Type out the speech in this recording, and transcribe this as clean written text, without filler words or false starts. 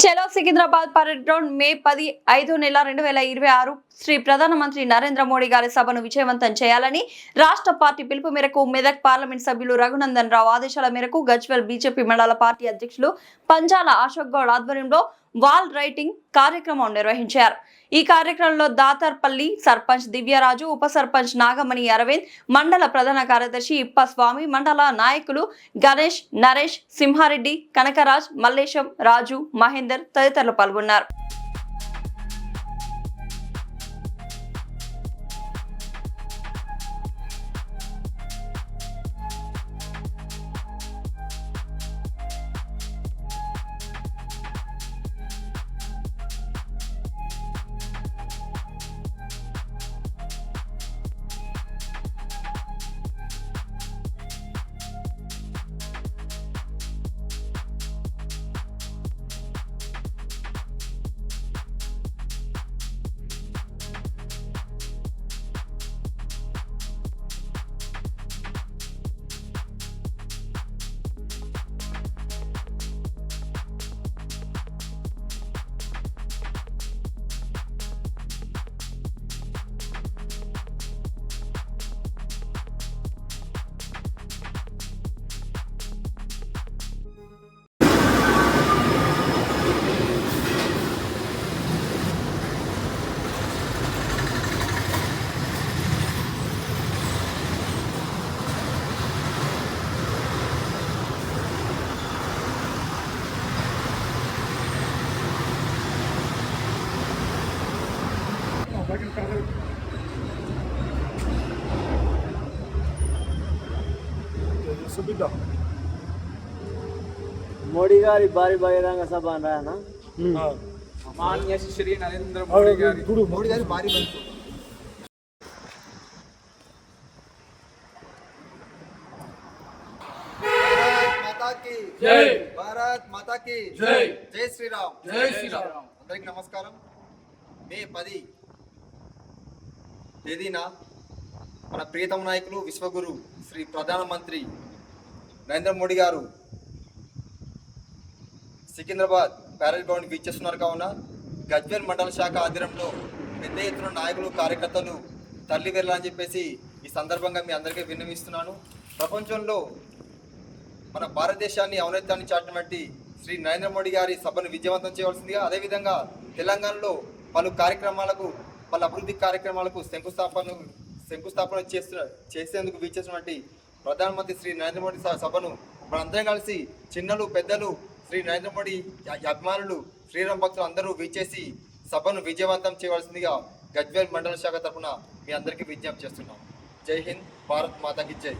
చలో Secunderabad parade ground మే 10 5 నెల 2026 శ్రీ ప్రధానమంత్రి నరేంద్ర మోడీ గారి సభను విజయవంతం చేయాలని రాష్ట్ర పార్టీ పిలుపు మేరకు మెదక్ పార్లమెంట్ సభ్యులు రఘునందన్ రావు ఆదేశాల మేరకు గజ్వేల్ బీజేపీ మండల పార్టీ అధ్యక్షులు పంజాల అశోక్ గౌడ్ ఆధ్వర్యంలో వాల్ రైటింగ్ కార్యక్రమం నిర్వహించారు। ఈ కార్యక్రమంలో దాతర్పల్లి సర్పంచ్ దివ్యరాజు, ఉప సర్పంచ్ నాగమణి అరవింద్, మండల ప్రధాన కార్యదర్శి ఇప్పస్వామి, మండల నాయకులు గణేష్, నరేష్, సింహారెడ్డి, కనకరాజ్, మల్లేశం, రాజు, మహేందర్ తదితరులు పాల్గొన్నారు। मोदी गारी भारी बहिरंग सभा अन रहा ना माननीय श्री नरेंद्र मोदी गारी भारी बनतो। माता की जय, भारत माता की जय, जय श्री राम, जय श्री राम। అందరికి నమస్కారం। మే 10 తేదీన మన ప్రియతమ నాయకులు విశ్వగురు శ్రీ ప్రధానమంత్రి నరేంద్ర మోడీ గారు సికింద్రాబాద్ ప్యారేడ్ గ్రౌండ్కి ఇచ్చేస్తున్నారు కావున గజ్వేల్ మండల శాఖ ఆధ్వర్యంలో పెద్ద ఎత్తున నాయకులు, కార్యకర్తలు తరలి వెళ్ళాలని చెప్పేసి ఈ సందర్భంగా మీ అందరికీ విన్నవిస్తున్నాను। ప్రపంచంలో మన భారతదేశాన్ని ఔన్నత్యాన్ని చాటినటువంటి శ్రీ నరేంద్ర మోడీ గారి సభను విజయవంతం చేయవలసిందిగా, అదేవిధంగా తెలంగాణలో పలు కార్యక్రమాలకు, పలు అభివృద్ధి కార్యక్రమాలకు శంకుస్థాపన చేసేందుకు వీచేసినటువంటి ప్రధానమంత్రి శ్రీ నరేంద్ర మోడీ సభను మనందరం కలిసి చిన్నలు, పెద్దలు, శ్రీ నరేంద్ర మోడీ అభిమానులు, శ్రీరామ్ భక్తులు అందరూ వీచేసి సభను విజయవంతం చేయవలసిందిగా గజ్వేల్ మండల శాఖ తరఫున మీ అందరికీ విజ్ఞప్తి చేస్తున్నాం। జై హింద్, భారత్ మాతాకి జై।